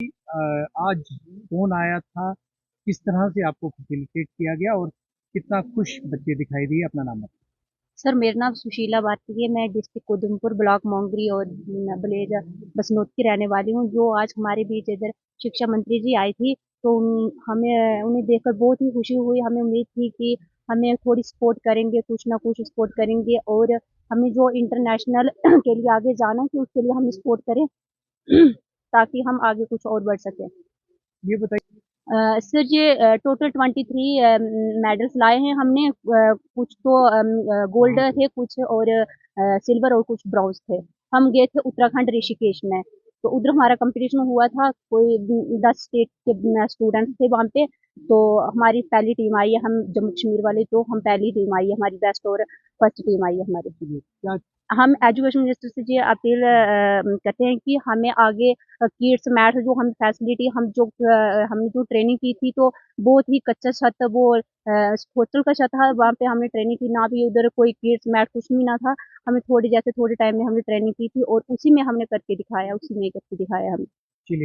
आज फ़ोन आया था, किस तरह से आपको फैसिलिटेट किया गया और कितना खुश बच्चे दिखाई दिए? अपना नाम बताइए। सर, मेरा नाम सुशीला भारती है। मैं डिस्ट्रिक्ट उधमपुर ब्लॉक मोंगरी और बलेजा बसनोत की रहने वाली हूँ। जो आज हमारे बीच इधर शिक्षा मंत्री जी आई थी, तो हमें उन्हें देखकर बहुत ही खुशी हुई। हमें उम्मीद थी कि हमें थोड़ी सपोर्ट करेंगे, कुछ ना कुछ सपोर्ट करेंगे, और हमें जो इंटरनेशनल के लिए आगे जाना है कि उसके लिए हमें सपोर्ट करें ताकि हम आगे कुछ और बढ़ सकें। ये बताइए। सर, ये टोटल 23 मेडल्स लाए हैं हमने। कुछ तो गोल्ड थे, कुछ और सिल्वर और कुछ ब्रॉन्ज थे। हम गए थे उत्तराखंड ऋषिकेश में, तो उधर हमारा कंपटीशन हुआ था। कोई 10 स्टेट के स्टूडेंट्स थे वहाँ पे। तो हमारी पहली टीम आई है, हम जम्मू कश्मीर वाले, तो हम पहली टीम आई है हमारी, बेस्ट और फर्स्ट टीम आई है हमारी। जी, क्या हम एजुकेशन मिनिस्टर से ये अपील करते हैं कि हमें आगे किड्स मैथ जो हम फैसिलिटी हमने जो ट्रेनिंग की थी, तो बहुत ही कच्चा छत, वो हॉस्टल का छत था, वहाँ पे हमने ट्रेनिंग की ना, भी उधर कोई किड्स मैथ कुछ भी ना था। हमें थोड़ी जैसे थोड़े टाइम में हमने ट्रेनिंग की थी और उसी में हमने करके दिखाया, उसी में करके दिखाया हमने।